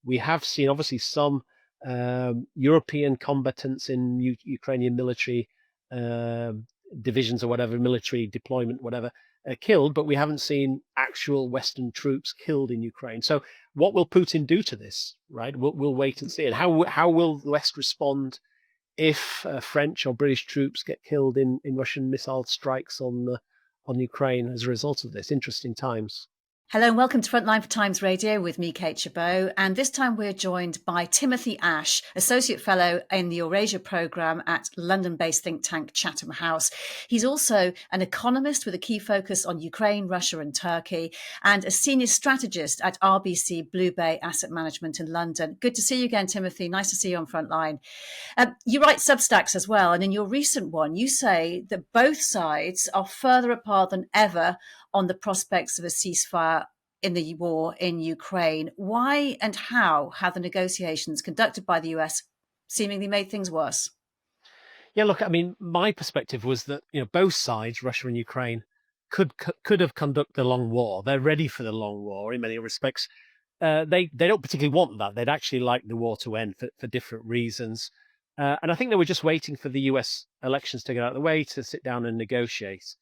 We have seen obviously some European combatants in Ukrainian military divisions or whatever, military deployment, whatever, killed, but we haven't seen actual Western troops killed in Ukraine. So what will Putin do to this, right? We'll wait and see. And how will the West respond if French or British troops get killed in Russian missile strikes on Ukraine as a result of this? Interesting times. Hello and welcome to Frontline for Times Radio with me, Kate Gerbeau. And this time we're joined by Timothy Ash, Associate Fellow in the Eurasia Programme at London-based think tank Chatham House. He's also an economist with a key focus on Ukraine, Russia and Turkey, and a senior strategist at RBC Blue Bay Asset Management in London. Good to see you again, Timothy. Nice to see you on Frontline. You write Substacks as well, and in your recent one, you say that both sides are further apart than ever on the prospects of a ceasefire in the war in Ukraine. Why and how have the negotiations conducted by the US seemingly made things worse? Yeah, look, I mean, my perspective was that both sides, Russia and Ukraine, could have conducted a long war. They're ready for the long war in many respects. They don't particularly want that. They'd actually like the war to end for different reasons. And I think they were just waiting for the US elections to get out of the way to sit down and negotiate.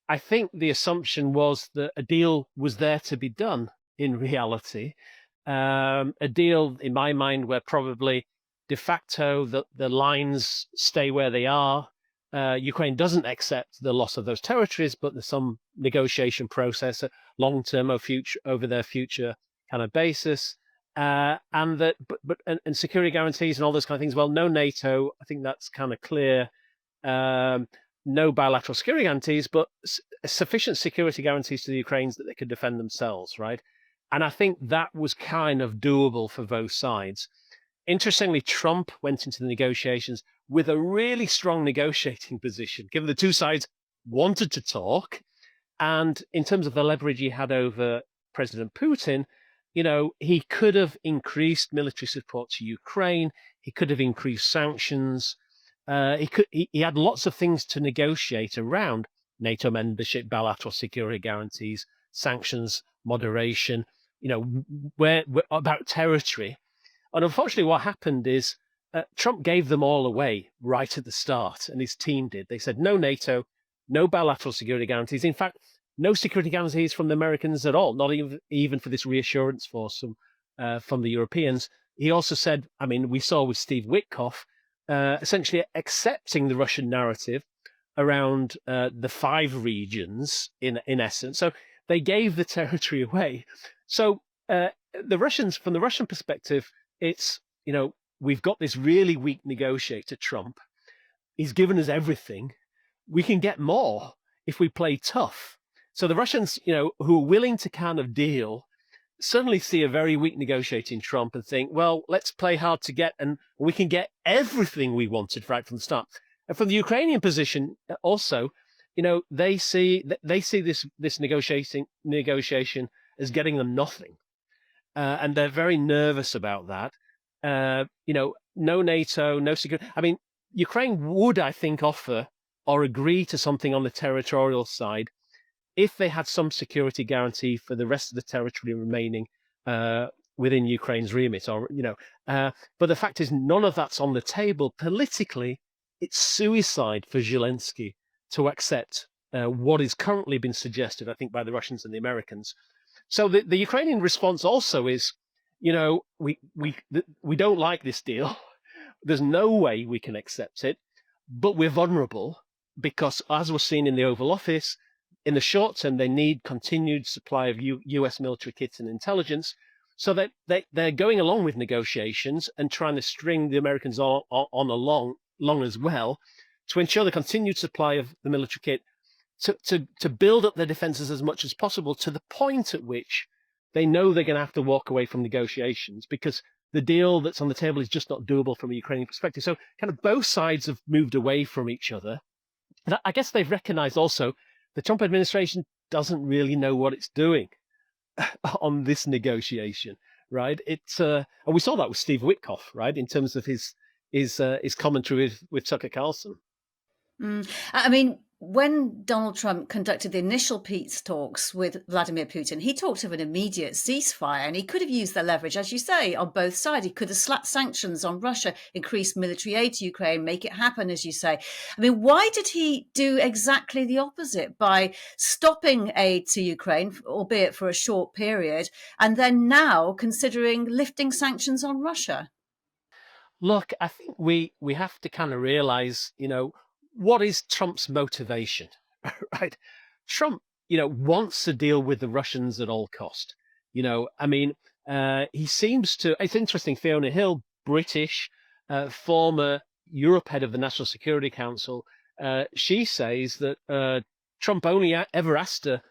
I think the assumption was that a deal was there to be done in reality. A deal, in my mind, where probably de facto the lines stay where they are. Ukraine doesn't accept the loss of those territories, but there's some negotiation process, a long-term over their future kind of basis. And that, and security guarantees and all those kind of things. Well, no NATO, I think that's kind of clear. No bilateral security guarantees, but sufficient security guarantees to the Ukrainians that they could defend themselves, right? And I think that was kind of doable for both sides. Interestingly, Trump went into the negotiations with a really strong negotiating position, given the two sides wanted to talk. And in terms of the leverage he had over President Putin, he could have increased military support to Ukraine. He could have increased sanctions. He had lots of things to negotiate around: NATO membership, bilateral security guarantees, sanctions, moderation, where about territory. And unfortunately, what happened is Trump gave them all away right at the start, and his team did. They said no NATO, no bilateral security guarantees. In fact, no security guarantees from the Americans at all, not even for this reassurance force from the Europeans. He also said, I mean, we saw with Steve Witkoff, essentially accepting the Russian narrative around the 5 regions in essence. So they gave the territory away. So the Russians, from the Russian perspective, it's, we've got this really weak negotiator, Trump. He's given us everything. We can get more if we play tough. So the Russians, who are willing to kind of deal, suddenly see a very weak negotiating Trump and think, well, let's play hard to get, and we can get everything we wanted right from the start. And from the Ukrainian position, also, they see this negotiation as getting them nothing, and they're very nervous about that. No NATO, no security. I mean, Ukraine would, I think, offer or agree to something on the territorial side if they had some security guarantee for the rest of the territory remaining within Ukraine's remit, but the fact is none of that's on the table. Politically, it's suicide for Zelensky to accept what is currently been suggested, I think, by the Russians and the Americans. So the Ukrainian response also is, we don't like this deal. There's no way we can accept it, but we're vulnerable because, as was seen in the Oval Office, in the short term, they need continued supply of U.S. military kits and intelligence, so that they're going along with negotiations and trying to string the Americans on along as well, to ensure the continued supply of the military kit, to build up their defenses as much as possible, to the point at which they know they're going to have to walk away from negotiations because the deal that's on the table is just not doable from a Ukrainian perspective. So kind of both sides have moved away from each other. And I guess they've recognized also the Trump administration doesn't really know what it's doing on this negotiation, right? And we saw that with Steve Witkoff, right, in terms of his commentary with Tucker Carlson. I mean, when Donald Trump conducted the initial peace talks with Vladimir Putin, he talked of an immediate ceasefire, and he could have used the leverage, as you say, on both sides. He could have slapped sanctions on Russia, increased military aid to Ukraine, make it happen, as you say. I mean, why did he do exactly the opposite by stopping aid to Ukraine, albeit for a short period, and then now considering lifting sanctions on Russia? Look, I think we have to kind of realize, what is Trump's motivation, right? Trump, wants to deal with the Russians at all cost. I mean, he seems to. It's interesting. Fiona Hill, British, former Europe head of the National Security Council, she says that Trump only ever asked her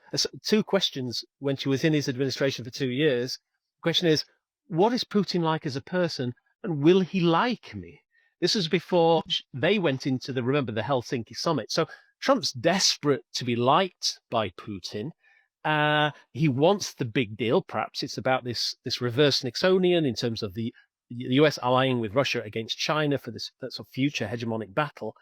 two questions when she was in his administration for 2 years. The question is, what is Putin like as a person? And will he like me? This was before they went into the Helsinki summit. So Trump's desperate to be liked by Putin. He wants the big deal. Perhaps it's about this reverse Nixonian in terms of the US allying with Russia against China for this sort of future hegemonic battle.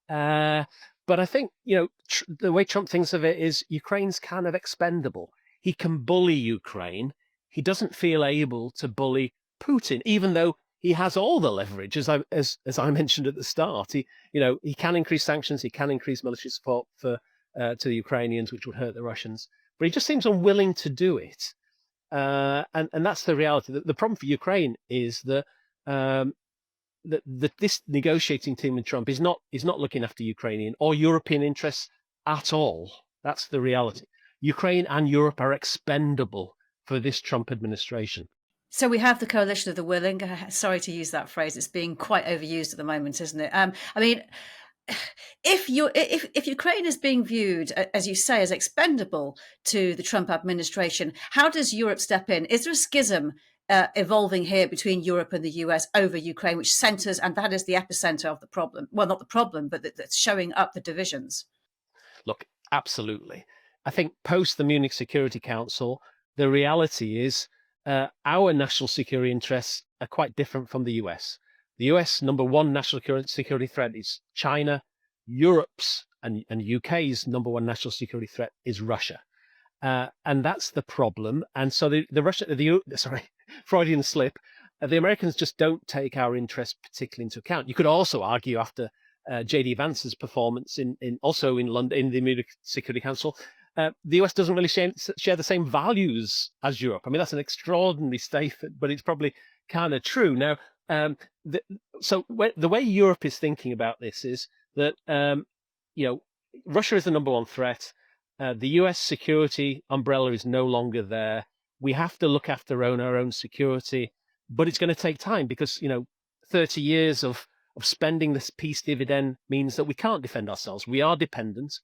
But I think, the way Trump thinks of it is Ukraine's kind of expendable. He can bully Ukraine. He doesn't feel able to bully Putin, even though he has all the leverage, as I mentioned at the start. He can increase sanctions, he can increase military support to the Ukrainians, which would hurt the Russians, but he just seems unwilling to do it. And that's the reality. The problem for Ukraine is that this negotiating team in Trump is not looking after Ukrainian or European interests at all. That's the reality. Ukraine and Europe are expendable for this Trump administration. So we have the coalition of the willing. Sorry to use that phrase; it's being quite overused at the moment, isn't it? I mean, if Ukraine is being viewed, as you say, as expendable to the Trump administration, how does Europe step in? Is there a schism evolving here between Europe and the US over Ukraine, which centres, and that is the epicenter of the problem? Well, not the problem, but that's showing up the divisions. Look, absolutely. I think post the Munich Security Council, the reality is our national security interests are quite different from the US. The US number one national security threat is China. Europe's and UK's number one national security threat is Russia. And that's the problem. And so Freudian slip, the Americans just don't take our interests particularly into account. You could also argue after J.D. Vance's performance also in London, in the Munich Security Council, the US doesn't really share the same values as Europe. I mean, that's an extraordinary statement, but it's probably kind of true. Now, the way Europe is thinking about this is that, Russia is the number one threat. The US security umbrella is no longer there. We have to look after our own security, but it's going to take time because, 30 years of spending this peace dividend means that we can't defend ourselves. We are dependent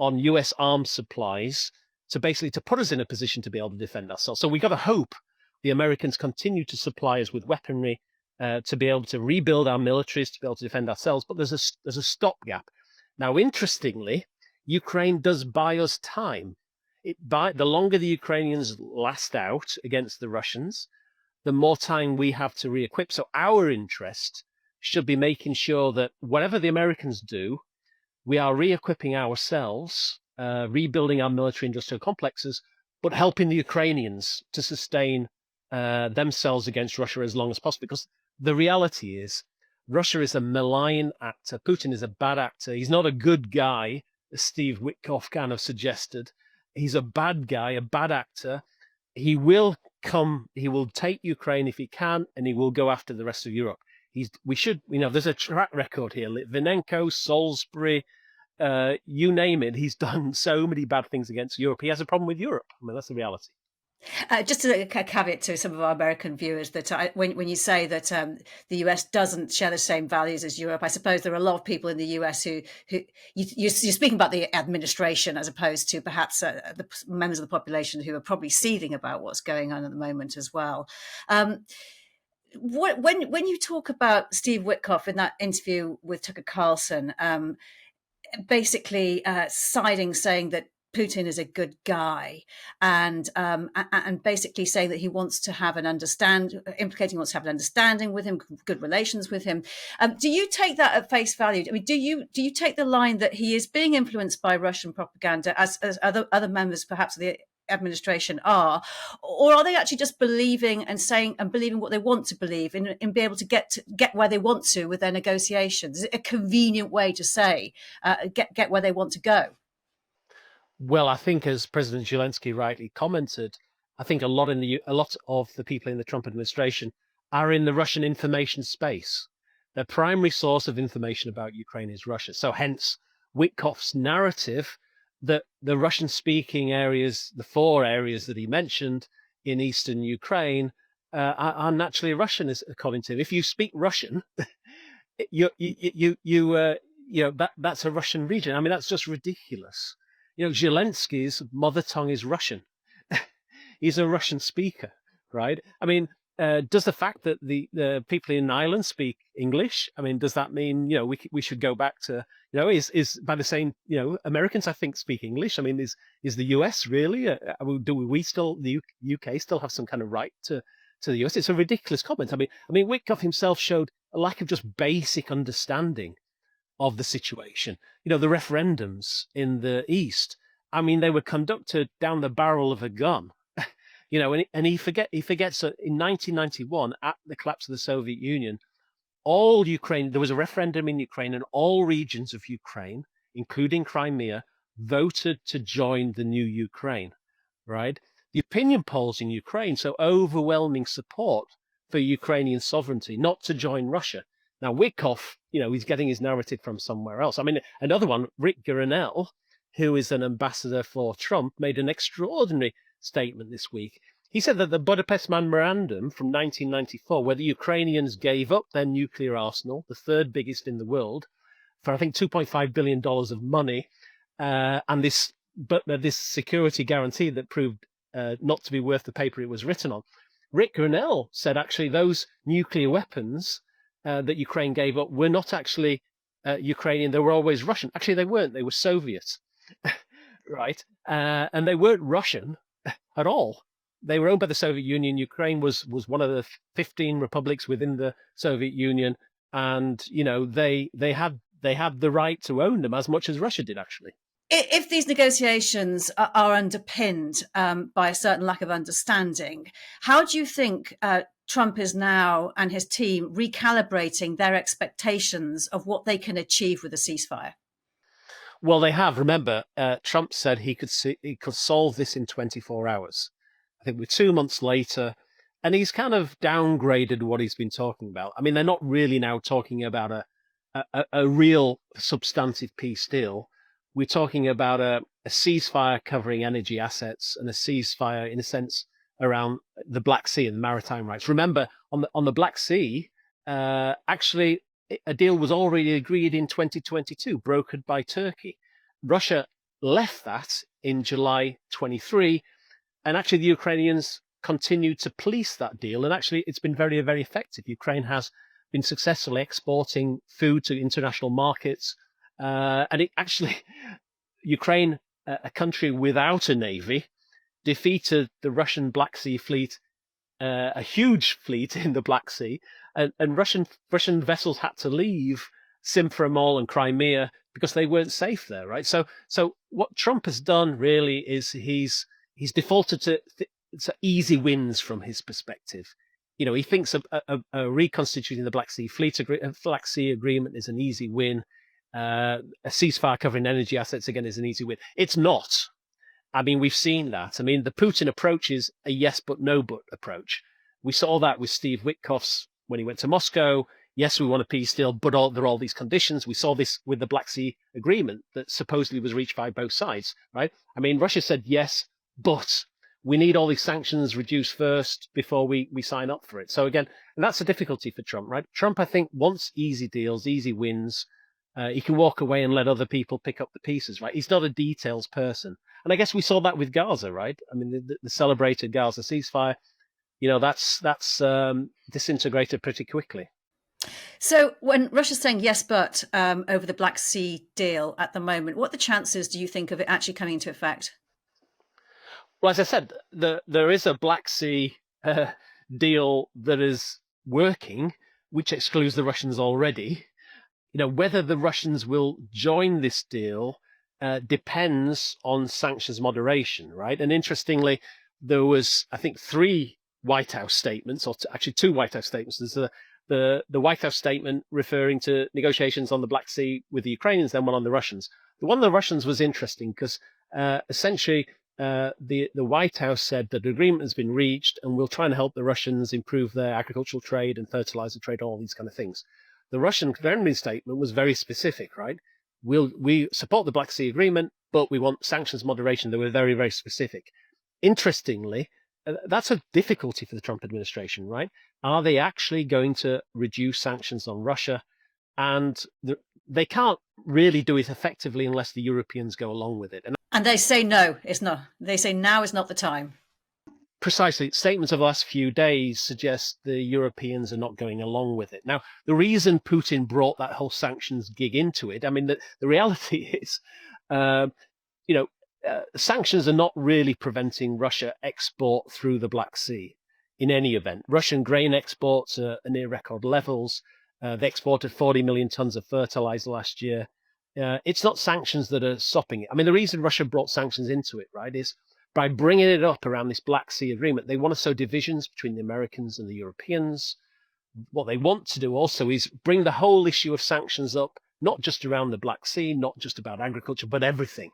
on US arms supplies to put us in a position to be able to defend ourselves. So we've got to hope the Americans continue to supply us with weaponry to be able to rebuild our militaries, to be able to defend ourselves. But there's a stopgap. Now, interestingly, Ukraine does buy us time. The longer the Ukrainians last out against the Russians, the more time we have to re-equip. So our interest should be making sure that whatever the Americans do, we are re-equipping ourselves, rebuilding our military industrial complexes, but helping the Ukrainians to sustain themselves against Russia as long as possible. Because the reality is, Russia is a malign actor. Putin is a bad actor. He's not a good guy, as Steve Witkoff kind of suggested. He's a bad guy, a bad actor. He will take Ukraine if he can, and he will go after the rest of Europe. There's a track record here. Litvinenko, Salisbury, you name it. He's done so many bad things against Europe. He has a problem with Europe. I mean, that's the reality. Just a caveat to some of our American viewers that when you say that the US doesn't share the same values as Europe, I suppose there are a lot of people in the US who you're speaking about the administration as opposed to perhaps the members of the population who are probably seething about what's going on at the moment as well. When you talk about Steve Witkoff in that interview with Tucker Carlson, basically saying that Putin is a good guy, and basically saying that he wants to have implicating he wants to have an understanding with him, good relations with him. Do you take that at face value? I mean, do you take the line that he is being influenced by Russian propaganda, as other members perhaps of the administration are, or are they actually just believing what they want to believe and be able to get where they want to with their negotiations? Is it a convenient way to say get where they want to go? Well, I think, as President Zelensky rightly commented, I think a lot of the people in the Trump administration are in the Russian information space. Their primary source of information about Ukraine is Russia. So hence Witkoff's narrative that the Russian-speaking areas, the 4 areas that he mentioned in eastern Ukraine, are naturally Russian, according to him. If you speak Russian, that's a Russian region. I mean, that's just ridiculous. Zelensky's mother tongue is Russian. He's a Russian speaker, right? I mean, does the fact that the people in Ireland speak English, I mean, does that mean, we should go back to, is by the same, Americans, I think, speak English. I mean, is the US really, the UK still have some kind of right to the US? It's a ridiculous comment. I mean, Witkoff himself showed a lack of just basic understanding of the situation. The referendums in the East, I mean, they were conducted down the barrel of a gun. And he forgets that in 1991, at the collapse of the Soviet Union, there was a referendum in Ukraine, and all regions of Ukraine, including Crimea, voted to join the new Ukraine, right? The opinion polls in Ukraine, so overwhelming support for Ukrainian sovereignty, not to join Russia. Now, Witkoff, he's getting his narrative from somewhere else. I mean, another one, Rick Grenell, who is an ambassador for Trump, made an extraordinary statement this week. He said that the Budapest Memorandum from 1994, where the Ukrainians gave up their nuclear arsenal, the 3rd biggest in the world, for I think $2.5 billion of money, and this security guarantee that proved not to be worth the paper it was written on. Rick Grenell said actually those nuclear weapons that Ukraine gave up were not actually Ukrainian. They were always Russian. Actually, they weren't. They were Soviet, right? And they weren't Russian at all. They were owned by the Soviet Union. Ukraine was one of the 15 republics within the Soviet Union, and they had the right to own them as much as Russia did, actually. If these negotiations are underpinned by a certain lack of understanding, how do you think Trump is now and his team recalibrating their expectations of what they can achieve with a ceasefire? Well, they have. Remember, Trump said he could solve this in 24 hours. I think we're 2 months later, and he's kind of downgraded what he's been talking about. I mean, they're not really now talking about a real substantive peace deal. We're talking about a ceasefire covering energy assets and a ceasefire, in a sense, around the Black Sea and maritime rights. Remember, on the Black Sea, actually, a deal was already agreed in 2022, brokered by Turkey. Russia left that in July 23, and actually the Ukrainians continued to police that deal. And actually, it's been very, very effective. Ukraine has been successfully exporting food to international markets. And it actually, Ukraine, a country without a navy, defeated the Russian Black Sea fleet, a huge fleet in the Black Sea, and Russian vessels had to leave Simferopol and Crimea because they weren't safe there, right? So what Trump has done really is he's defaulted to easy wins from his perspective. He thinks a reconstituting the Black Sea Black Sea agreement is an easy win. A ceasefire covering energy assets again is an easy win. It's not. I mean, we've seen that. I mean, the Putin approach is a yes but no but approach. We saw that with Steve Witkoff's when he went to Moscow. Yes, we want a peace deal, but there are all these conditions. We saw this with the Black Sea agreement that supposedly was reached by both sides, right? I mean, Russia said yes, but we need all these sanctions reduced first before we sign up for it. So again, and that's a difficulty for Trump, right? Trump, I think, wants easy deals, easy wins. He can walk away and let other people pick up the pieces, right? He's not a details person. And I guess we saw that with Gaza, right? I mean, the celebrated Gaza ceasefire, that's disintegrated pretty quickly. So when Russia's saying yes, but over the Black Sea deal at the moment, what are the chances do you think of it actually coming into effect? Well, as I said, there is a Black Sea deal that is working, which excludes the Russians already. Whether the Russians will join this deal depends on sanctions moderation, right? And interestingly, there was, I think, three White House statements, or actually two White House statements. There's the White House statement referring to negotiations on the Black Sea with the Ukrainians, then one on the Russians. The one on the Russians was interesting because essentially the White House said that the agreement has been reached and we'll try and help the Russians improve their agricultural trade and fertilizer trade, all these kind of things. The Russian Kremlin statement was very specific, right? We support the Black Sea Agreement, but we want sanctions moderation. They were very, very specific. Interestingly, that's a difficulty for the Trump administration, right? Are they actually going to reduce sanctions on Russia? And they can't really do it effectively unless the Europeans go along with it. And they say no, it's not. They say now is not the time. Precisely, statements of the last few days suggest the Europeans are not going along with it. Now, the reason Putin brought that whole sanctions gig into it, I mean, the reality is, sanctions are not really preventing Russia export through the Black Sea in any event. Russian grain exports are near record levels. They exported 40 million tons of fertilizer last year. It's not sanctions that are stopping it. I mean, the reason Russia brought sanctions into it, right, is by bringing it up around this Black Sea agreement, they want to sow divisions between the Americans and the Europeans. What they want to do also is bring the whole issue of sanctions up, not just around the Black Sea, not just about agriculture, but everything.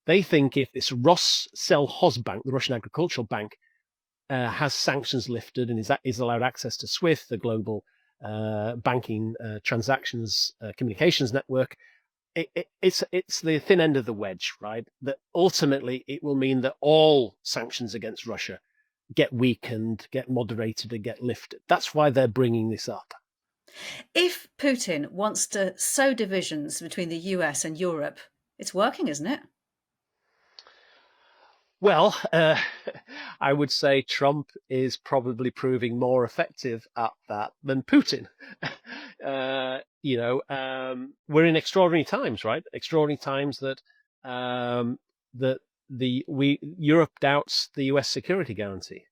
They think if this Rossellhozbank, the Russian agricultural bank, has sanctions lifted and is allowed access to SWIFT, the global banking transactions communications network, it's the thin end of the wedge, right? That ultimately it will mean that all sanctions against Russia get weakened, get moderated, and get lifted. That's why they're bringing this up. If Putin wants to sow divisions between the US and Europe, it's working, isn't it? Well, I would say Trump is probably proving more effective at that than Putin. We're in extraordinary times, right? Extraordinary times that Europe doubts the U.S. security guarantee.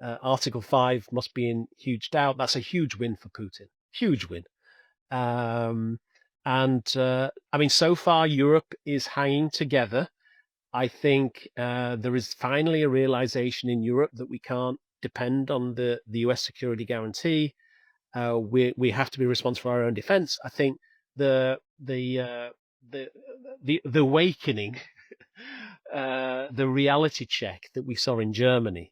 Article 5 must be in huge doubt. That's a huge win for Putin. Huge win. So far Europe is hanging together. I think there is finally a realization in Europe that we can't depend on the U.S. security guarantee. We have to be responsible for our own defense. I think the awakening, the reality check that we saw in Germany,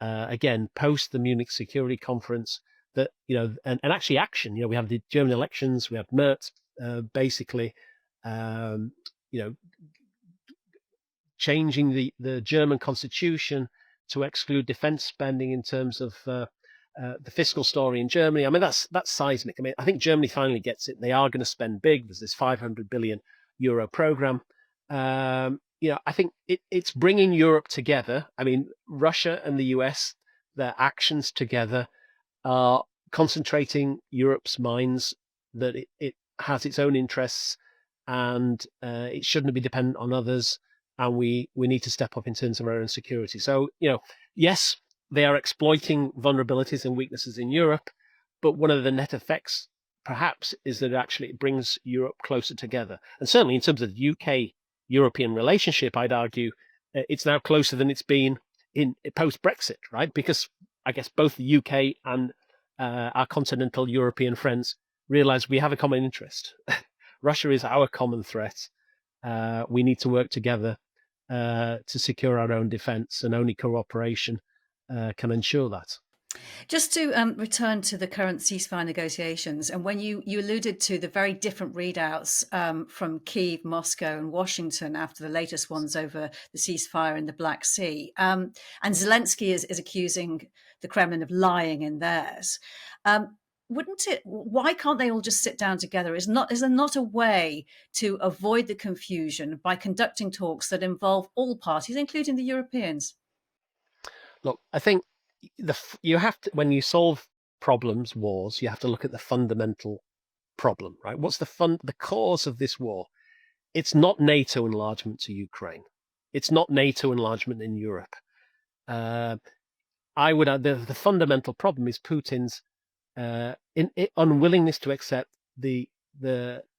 again post the Munich Security Conference, that and actually action. We have the German elections. We have Merz basically, changing the German constitution to exclude defense spending in terms of the fiscal story in Germany. I mean, that's seismic. I mean, I think Germany finally gets it. They are going to spend big. There's this 500 billion euro program. I think it's bringing Europe together. I mean, Russia and the US, their actions together are concentrating Europe's minds that it has its own interests and it shouldn't be dependent on others. And we need to step up in terms of our own security. So, yes, they are exploiting vulnerabilities and weaknesses in Europe, but one of the net effects, perhaps, is that actually it brings Europe closer together. And certainly in terms of the UK-European relationship, I'd argue it's now closer than it's been in post-Brexit, right? Because I guess both the UK and our continental European friends realize we have a common interest. Russia is our common threat. We need to work together to secure our own defence, and only cooperation can ensure that. Just to return to the current ceasefire negotiations, and when you alluded to the very different readouts from Kyiv, Moscow, and Washington after the latest ones over the ceasefire in the Black Sea, and Zelensky is accusing the Kremlin of lying in theirs. Why can't they all just sit down together? Is there not a way to avoid the confusion by conducting talks that involve all parties, including the Europeans? Look, I think you have to, when you solve problems, wars, you have to look at the fundamental problem, right? What's the cause of this war? It's not NATO enlargement to Ukraine. It's not NATO enlargement in Europe. I would add the fundamental problem is Putin's unwillingness to accept the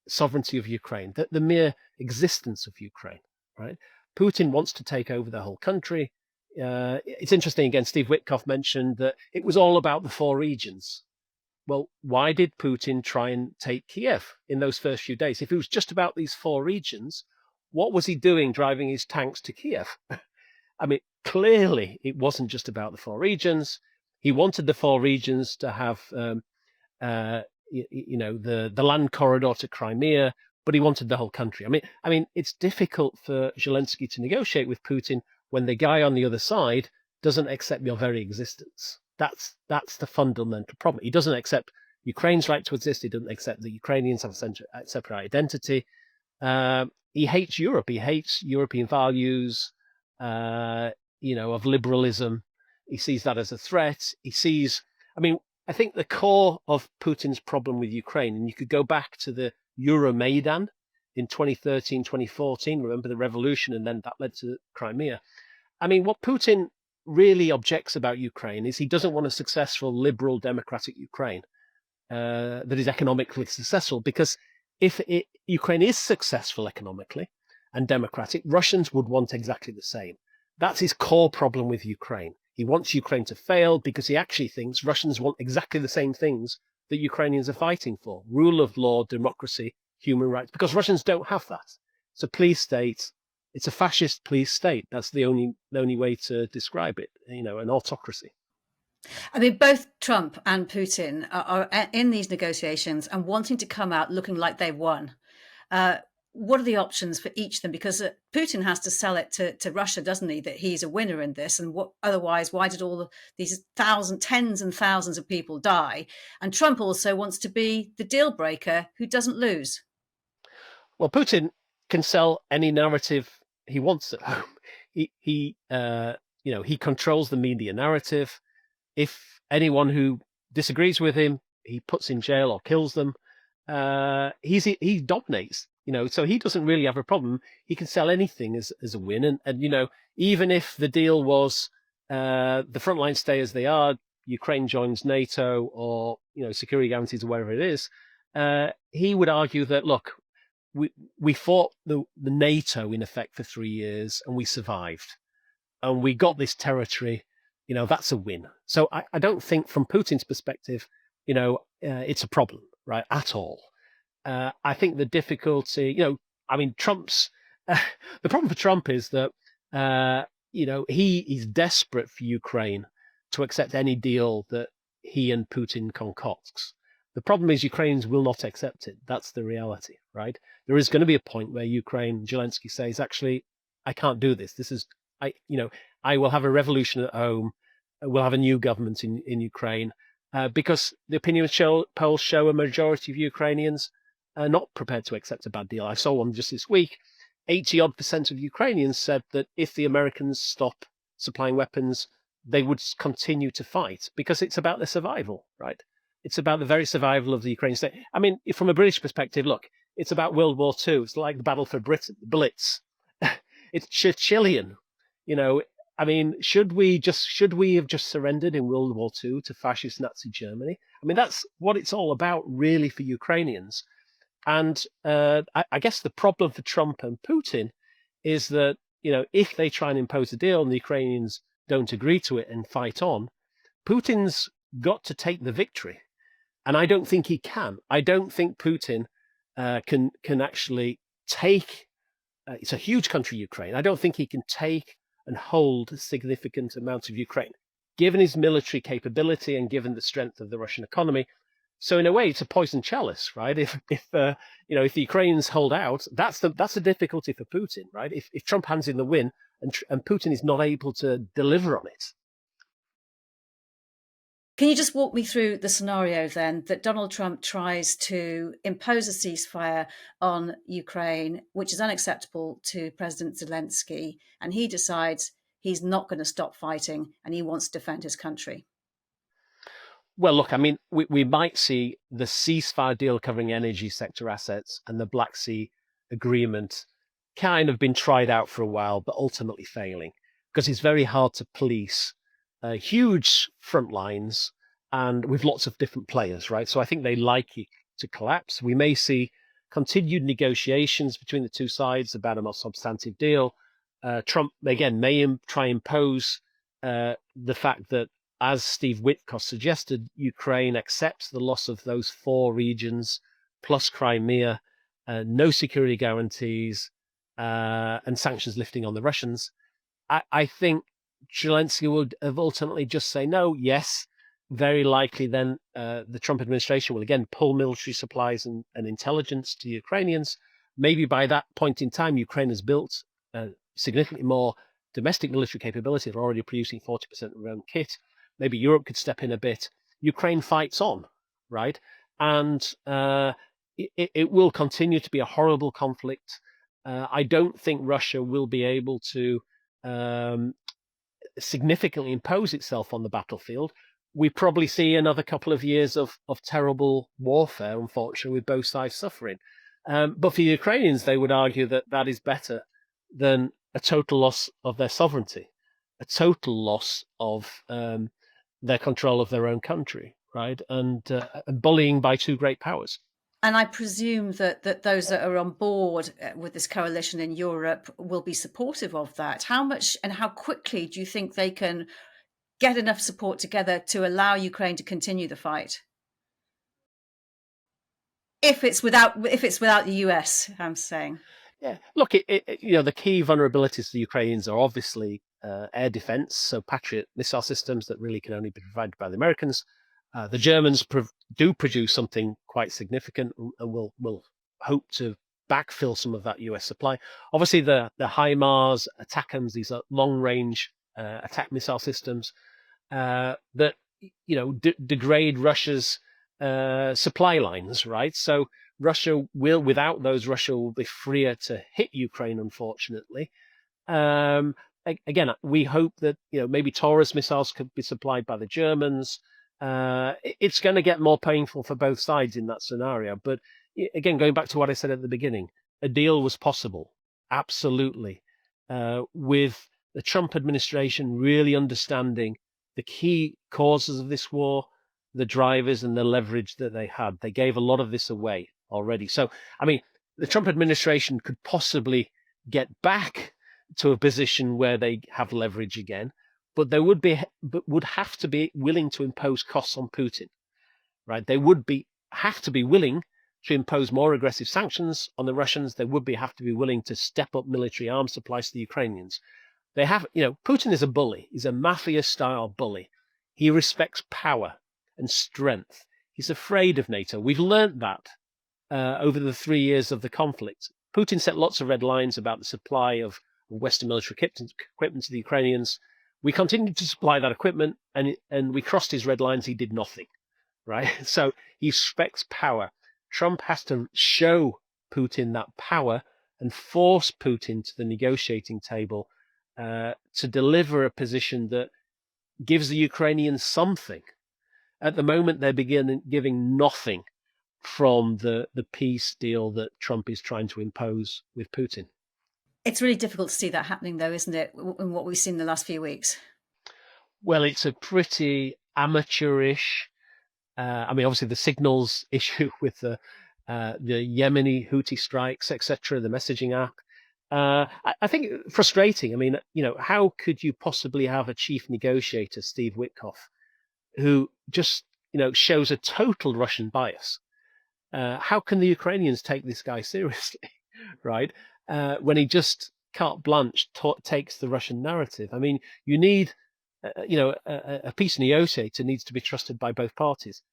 sovereignty of Ukraine, the mere existence of Ukraine, right? Putin wants to take over the whole country. It's interesting, again, Steve Witkoff mentioned that it was all about the four regions. Well, why did Putin try and take Kiev in those first few days? If it was just about these four regions, what was he doing driving his tanks to Kiev? I mean, clearly it wasn't just about the four regions. He wanted the four regions to have, the land corridor to Crimea, but he wanted the whole country. I mean, it's difficult for Zelensky to negotiate with Putin when the guy on the other side doesn't accept your very existence. That's the fundamental problem. He doesn't accept Ukraine's right to exist. He doesn't accept that Ukrainians have a separate identity. He hates Europe. He hates European values, of liberalism. He sees that as a threat. I think the core of Putin's problem with Ukraine, and you could go back to the Euromaidan in 2013, 2014, remember the revolution, and then that led to Crimea. I mean, what Putin really objects about Ukraine is he doesn't want a successful, liberal, democratic Ukraine that is economically successful, because if Ukraine is successful economically and democratic, Russians would want exactly the same. That's his core problem with Ukraine. He wants Ukraine to fail because he actually thinks Russians want exactly the same things that Ukrainians are fighting for: rule of law, democracy, human rights, because Russians don't have that. It's a police state. It's a fascist police state. That's the only way to describe it, an autocracy. I mean, both Trump and Putin are in these negotiations and wanting to come out looking like they've won. What are the options for each of them? Because Putin has to sell it to Russia, doesn't he, that he's a winner in this? And otherwise, why did these tens and thousands of people die? And Trump also wants to be the deal breaker who doesn't lose. Well, Putin can sell any narrative he wants at home. He controls the media narrative. If anyone who disagrees with him, he puts in jail or kills them. He dominates. So he doesn't really have a problem. He can sell anything as a win. And even if the deal was the Frontline stay as they are, Ukraine joins NATO, or, security guarantees or whatever it is, he would argue that, look, we fought the NATO in effect for 3 years and we survived. And we got this territory, that's a win. So I don't think from Putin's perspective, it's a problem, right, at all. I think the difficulty, Trump's the problem for Trump is that he is desperate for Ukraine to accept any deal that he and Putin concocts. The problem is Ukrainians will not accept it. That's the reality, right? There is going to be a point where Zelensky says, actually, I can't do this. I will have a revolution at home. We'll have a new government in Ukraine because the opinion polls show a majority of Ukrainians are not prepared to accept a bad deal. I saw one just this week. 80% of Ukrainians said that if the Americans stop supplying weapons, they would continue to fight because it's about their survival, right? It's about the very survival of the Ukrainian state. I mean, from a British perspective, look, it's about World War II. It's like the battle for Britain, the Blitz. It's Churchillian. Should we have just surrendered in World War II to fascist Nazi Germany? I mean, that's what it's all about, really, for Ukrainians. And I guess the problem for Trump and Putin is that, if they try and impose a deal and the Ukrainians don't agree to it and fight on, Putin's got to take the victory. And I don't think he can. I don't think Putin can actually take, it's a huge country, Ukraine. I don't think he can take and hold significant amounts of Ukraine, given his military capability and given the strength of the Russian economy. So in a way, it's a poison chalice, right? If the Ukrainians hold out, that's the difficulty for Putin, right? If Trump hands in the win and Putin is not able to deliver on it. Can you just walk me through the scenario then that Donald Trump tries to impose a ceasefire on Ukraine, which is unacceptable to President Zelensky, and he decides he's not going to stop fighting and he wants to defend his country? Well, look, I mean, we might see the ceasefire deal covering energy sector assets and the Black Sea agreement kind of been tried out for a while, but ultimately failing because it's very hard to police huge front lines and with lots of different players, right? So I think they like it to collapse. We may see continued negotiations between the two sides about a more substantive deal. Trump, again, may try impose the fact that, as Steve Witkoff suggested, Ukraine accepts the loss of those four regions plus Crimea, no security guarantees, and sanctions lifting on the Russians. I think Zelensky would have ultimately just say no, yes. Very likely, then the Trump administration will again pull military supplies and intelligence to Ukrainians. Maybe by that point in time, Ukraine has built significantly more domestic military capability. They're already producing 40% of their own kit. Maybe Europe could step in a bit. Ukraine fights on, right? And it will continue to be a horrible conflict. I don't think Russia will be able to significantly impose itself on the battlefield. We probably see another couple of years of terrible warfare, unfortunately, with both sides suffering. But for the Ukrainians, they would argue that that is better than a total loss of their sovereignty, a total loss of their control of their own country, right? And bullying by two great powers. And I presume that those that are on board with this coalition in Europe will be supportive of that. How much and how quickly do you think they can get enough support together to allow Ukraine to continue the fight? If it's without the US, I'm saying. Yeah, look, the key vulnerabilities to the Ukrainians are obviously air defense, so Patriot missile systems that really can only be provided by the Americans. The Germans do produce something quite significant, and will hope to backfill some of that US supply. Obviously, the HIMARS, ATACMS, these are long-range attack missile systems that degrade Russia's supply lines, right? So without those, Russia will be freer to hit Ukraine, unfortunately. Again, we hope that maybe Taurus missiles could be supplied by the Germans. It's going to get more painful for both sides in that scenario. But again, going back to what I said at the beginning, a deal was possible, absolutely, with the Trump administration really understanding the key causes of this war, the drivers and the leverage that they had. They gave a lot of this away already. So, I mean, the Trump administration could possibly get back to a position where they have leverage again, but they would have to be willing to impose costs on Putin, right? They would have to be willing to impose more aggressive sanctions on the Russians. They would have to be willing to step up military arms supplies to the Ukrainians. Putin is a bully. He's a mafia-style bully. He respects power and strength. He's afraid of NATO. We've learned that over the 3 years of the conflict. Putin set lots of red lines about the supply of Western military equipment to the Ukrainians. We continued to supply that equipment, and we crossed his red lines. He did nothing, right? So he respects power. Trump has to show Putin that power and force Putin to the negotiating table to deliver a position that gives the Ukrainians something. At the moment, they're giving nothing from the peace deal that Trump is trying to impose with Putin. It's really difficult to see that happening, though, isn't it, in what we've seen in the last few weeks? Well, it's a pretty amateurish. Obviously, the signals issue with the Yemeni Houthi strikes, etc., the messaging app. I think frustrating. I mean, how could you possibly have a chief negotiator, Steve Witkoff, who just, shows a total Russian bias? How can the Ukrainians take this guy seriously, right? When he just carte blanche takes the Russian narrative. I mean, you need, a peace negotiator needs to be trusted by both parties.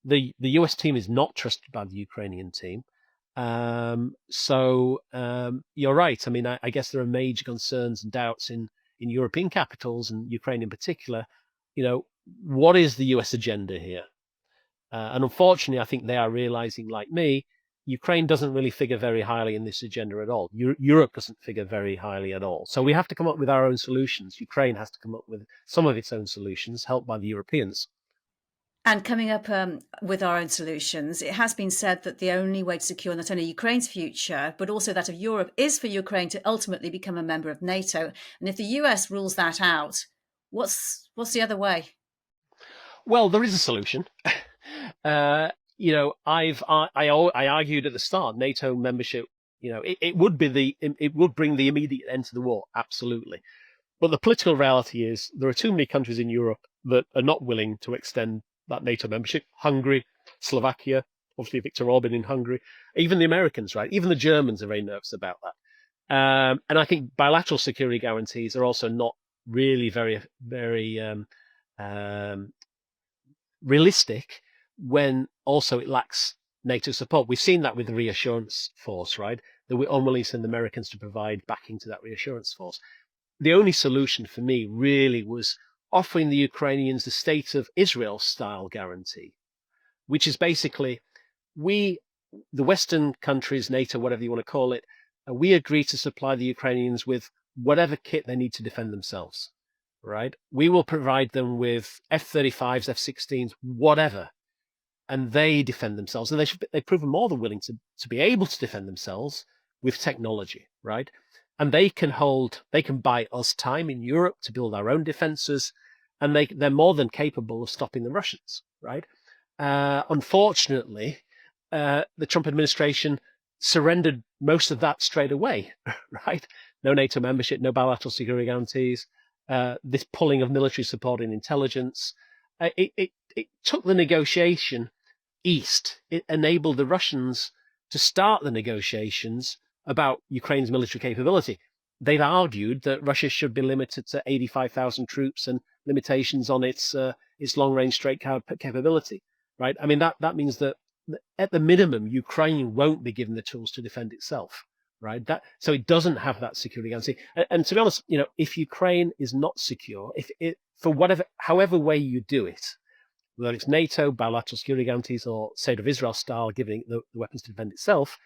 The US team is not trusted by the Ukrainian team. So you're right. I mean, I guess there are major concerns and doubts in European capitals and Ukraine in particular. What is the US agenda here? And unfortunately, I think they are realizing, like me, Ukraine doesn't really figure very highly in this agenda at all. Europe doesn't figure very highly at all. So we have to come up with our own solutions. Ukraine has to come up with some of its own solutions, helped by the Europeans. And coming up with our own solutions, it has been said that the only way to secure not only Ukraine's future, but also that of Europe, is for Ukraine to ultimately become a member of NATO. And if the US rules that out, what's the other way? Well, there is a solution. I argued at the start, NATO membership, it would bring the immediate end to the war, absolutely. But the political reality is there are too many countries in Europe that are not willing to extend that NATO membership. Hungary, Slovakia, obviously Viktor Orban in Hungary, even the Americans, right? Even the Germans are very nervous about that. And I think bilateral security guarantees are also not really very, very um, realistic when also it lacks NATO support. We've seen that with the reassurance force, right? That we're unwilling to send the Americans to provide backing to that reassurance force. The only solution for me really was offering the Ukrainians the state of Israel style guarantee, which is basically we, the Western countries, NATO, whatever you want to call it, we agree to supply the Ukrainians with whatever kit they need to defend themselves, right? We will provide them with F-35s, F-16s, whatever, and they defend themselves. And they've proven more than willing to be able to defend themselves with technology, right? And they can buy us time in Europe to build our own defenses, and they're more than capable of stopping the Russians, right? Unfortunately, the Trump administration surrendered most of that straight away, right? No NATO membership, no bilateral security guarantees, this pulling of military support in intelligence. It took the negotiation east. It enabled the Russians to start the negotiations about Ukraine's military capability. They've argued that Russia should be limited to 85,000 troops and limitations on its long-range straight capability, right? I mean, that means that at the minimum, Ukraine won't be given the tools to defend itself, right? So it doesn't have that security guarantee. And to be honest, if Ukraine is not secure, if it for however way you do it, whether it's NATO, bilateral security guarantees, or State of Israel style, giving it the weapons to defend itself,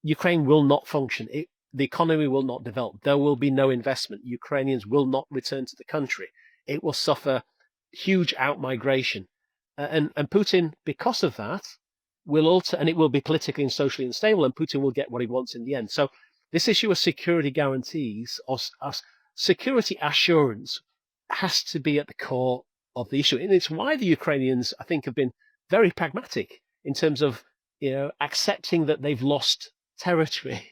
Ukraine will not function. The economy will not develop. There will be no investment. Ukrainians will not return to the country. It will suffer huge outmigration. And Putin, because of that, and it will be politically and socially unstable, and Putin will get what he wants in the end. So this issue of security guarantees or security assurance has to be at the core of the issue. And it's why the Ukrainians, I think, have been very pragmatic in terms of accepting that they've lost territory.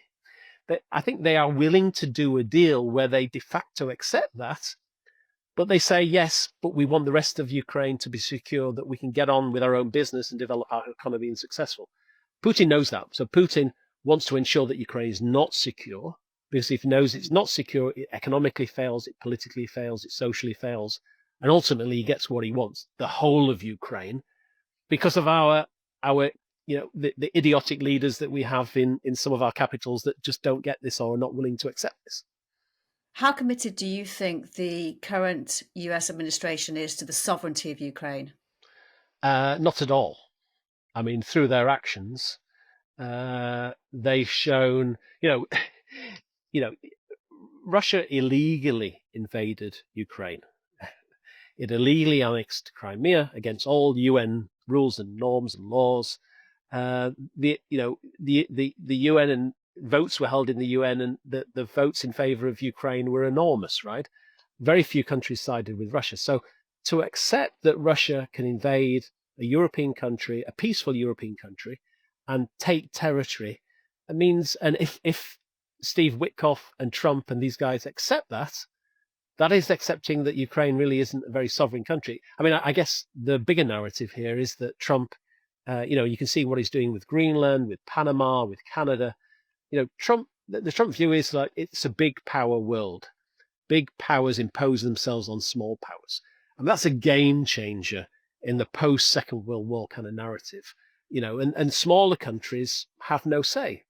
I think they are willing to do a deal where they de facto accept that, but they say, yes, but we want the rest of Ukraine to be secure, that we can get on with our own business and develop our economy and successful. Putin knows that. So Putin wants to ensure that Ukraine is not secure, because if he knows it's not secure, it economically fails, it politically fails, it socially fails, and ultimately he gets what he wants, the whole of Ukraine, because of our the idiotic leaders that we have in some of our capitals that just don't get this or are not willing to accept this. How committed do you think the current US administration is to the sovereignty of Ukraine? Not at all. I mean, through their actions, they've shown, Russia illegally invaded Ukraine. It illegally annexed Crimea against all UN rules and norms and laws. The UN and votes were held in the UN, and the votes in favor of Ukraine were enormous, right? Very few countries sided with Russia. So to accept that Russia can invade a European country, a peaceful European country, and take territory, it means, and if Steve Witkoff and Trump and these guys accept that, that is accepting that Ukraine really isn't a very sovereign country. I mean, I guess the bigger narrative here is that Trump, you can see what he's doing with Greenland, with Panama, with Canada. Trump, the Trump view is like it's a big power world. Big powers impose themselves on small powers. And that's a game changer in the post-Second World War kind of narrative. And smaller countries have no say.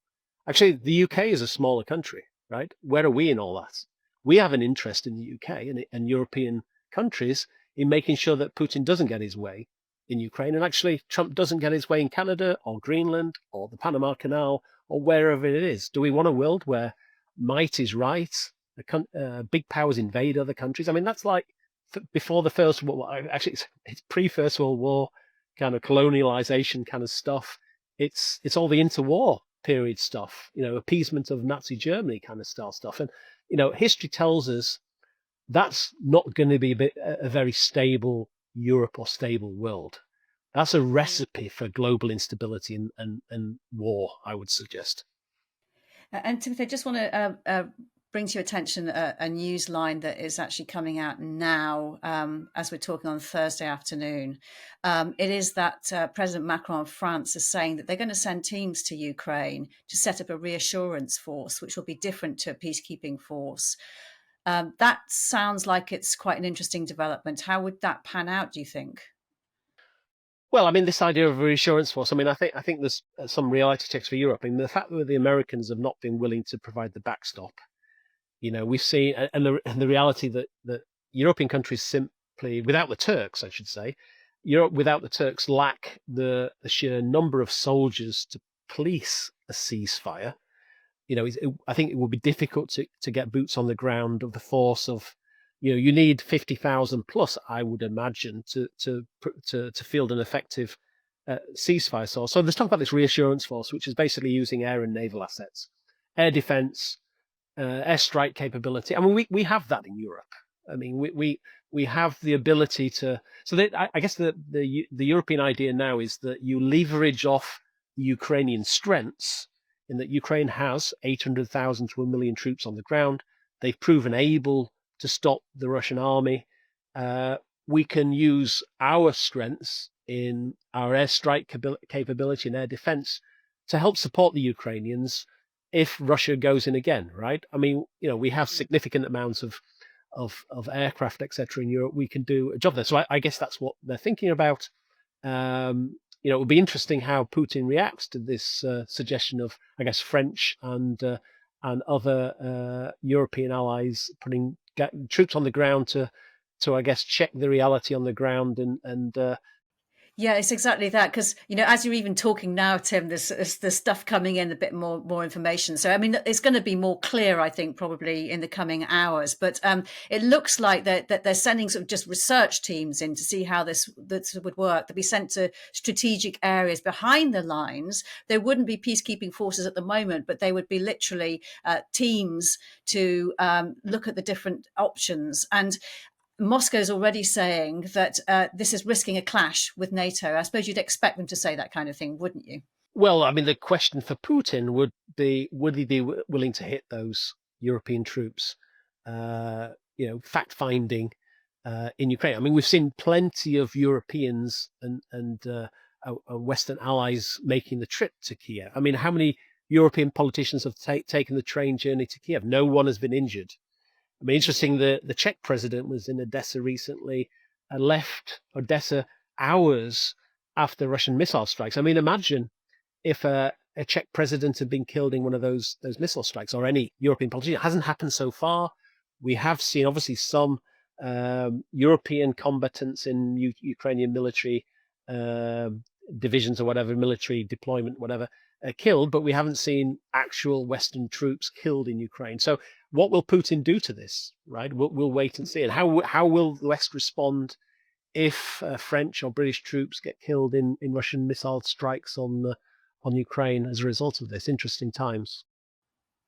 Actually, the UK is a smaller country, right? Where are we in all that? We have an interest in the UK and European countries in making sure that Putin doesn't get his way in Ukraine. And actually, Trump doesn't get his way in Canada or Greenland or the Panama Canal or wherever it is. Do we want a world where might is right? Big powers invade other countries? I mean, that's like before the First World War. Actually, it's pre-First World War kind of colonialization kind of stuff. It's all the interwar period stuff, appeasement of Nazi Germany kind of style stuff. And history tells us that's not going to be a very stable Europe or stable world. That's a recipe for global instability and war, I would suggest. And Timothy, I just want to bring to your attention a news line that is actually coming out now as we're talking on Thursday afternoon. It is that President Macron of France is saying that they're going to send teams to Ukraine to set up a reassurance force, which will be different to a peacekeeping force. That sounds like it's quite an interesting development. How would that pan out, do you think? Well, I mean, this idea of a reassurance force. I mean, I think there's some reality checks for Europe. I mean, the fact that the Americans have not been willing to provide the backstop. We've seen, and the reality that European countries simply, without the Turks, I should say, Europe without the Turks lack the sheer number of soldiers to police a ceasefire. I think it will be difficult to get boots on the ground of the force of, you need 50,000 plus, I would imagine, to field an effective ceasefire. So let's talk about this reassurance force, which is basically using air and naval assets, air defense, airstrike capability. I mean, we have that in Europe. I mean, we have the ability to. So I guess the European idea now is that you leverage off the Ukrainian strengths, in that Ukraine has 800,000 to 1 million troops on the ground. They've proven able to stop the Russian army. We can use our strengths in our airstrike capability and air defense to help support the Ukrainians if Russia goes in again, right? I mean, we have significant amounts of aircraft, etc. in Europe. We can do a job there. So I guess that's what they're thinking about. It will be interesting how Putin reacts to this suggestion of, I guess, French and other European allies putting troops on the ground to I guess check the reality on the ground and Yeah, it's exactly that. Because, as you're even talking now, Tim, there's stuff coming in, a bit more information. So, I mean, it's going to be more clear, I think, probably in the coming hours. But it looks like that they're sending sort of just research teams in to see how this would work. They'll be sent to strategic areas behind the lines. There wouldn't be peacekeeping forces at the moment, but they would be literally teams to look at the different options. And Moscow's already saying that this is risking a clash with NATO. I suppose you'd expect them to say that kind of thing, wouldn't you? Well, I mean, the question for Putin would he be willing to hit those European troops? Fact finding in Ukraine. I mean, we've seen plenty of Europeans and Western allies making the trip to Kiev. I mean, how many European politicians have taken the train journey to Kiev? No one has been injured. I mean, interesting, the Czech president was in Odessa recently, left Odessa hours after Russian missile strikes. I mean, imagine if a Czech president had been killed in one of those missile strikes, or any European politician. It hasn't happened so far. We have seen, obviously, some European combatants in Ukrainian military divisions or whatever, military deployment, whatever, killed, but we haven't seen actual Western troops killed in Ukraine. So what will Putin do to this, right? We'll wait and see. And how will the West respond if French or British troops get killed in Russian missile strikes on Ukraine as a result of this? Interesting times.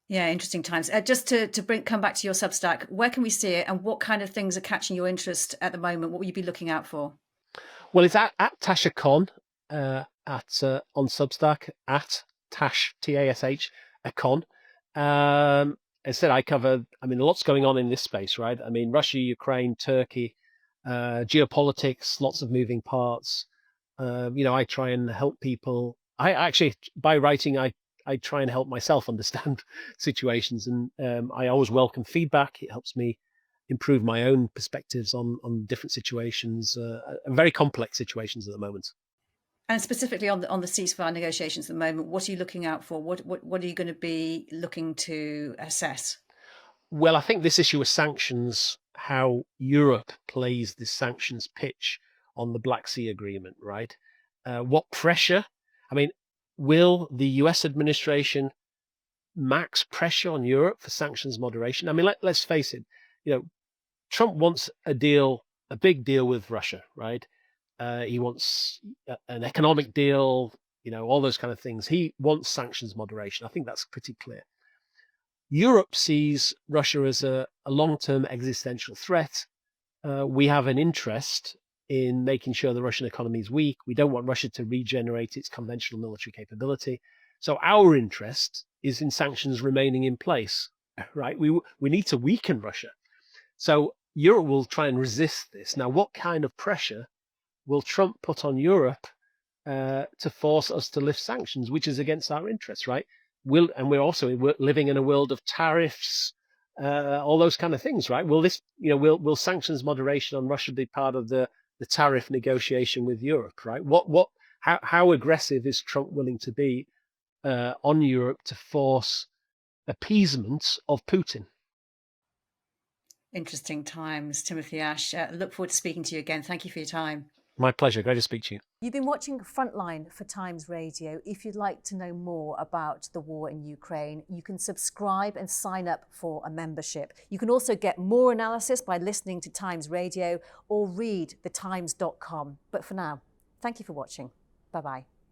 Yeah, interesting times. Just to come back to your Substack, where can we see it, and what kind of things are catching your interest at the moment? What will you be looking out for? Well, it's at Tasha Khan on Substack, at Tash TASH Khan. As I said, I cover. I mean, lots going on in this space, right? I mean, Russia, Ukraine, Turkey, geopolitics, lots of moving parts. I try and help people. I actually, by writing, I try and help myself understand situations, and I always welcome feedback. It helps me improve my own perspectives on different situations, very complex situations at the moment. And specifically on the ceasefire negotiations at the moment, what are you looking out for? What are you going to be looking to assess? Well, I think this issue of sanctions, how Europe plays this sanctions pitch on the Black Sea Agreement, right? What pressure? I mean, will the US administration max pressure on Europe for sanctions moderation? I mean, let's face it, Trump wants a deal a big deal with Russia, right? He wants an economic deal, all those kind of things. He wants sanctions moderation. I think that's pretty clear. Europe sees Russia as a long-term existential threat. We have an interest in making sure the Russian economy is weak. We don't want Russia to regenerate its conventional military capability. So our interest is in sanctions remaining in place, right? We need to weaken Russia. So Europe will try and resist this. Now, what kind of pressure will Trump put on Europe to force us to lift sanctions, which is against our interests, right? We're also living in a world of tariffs, all those kind of things, right? Will this, will sanctions moderation on Russia be part of the tariff negotiation with Europe, right? How aggressive is Trump willing to be on Europe to force appeasement of Putin? Interesting times, Timothy Ash. Look forward to speaking to you again. Thank you for your time. My pleasure. Great to speak to you. You've been watching Frontline for Times Radio. If you'd like to know more about the war in Ukraine, you can subscribe and sign up for a membership. You can also get more analysis by listening to Times Radio or read thetimes.com. But for now, thank you for watching. Bye-bye.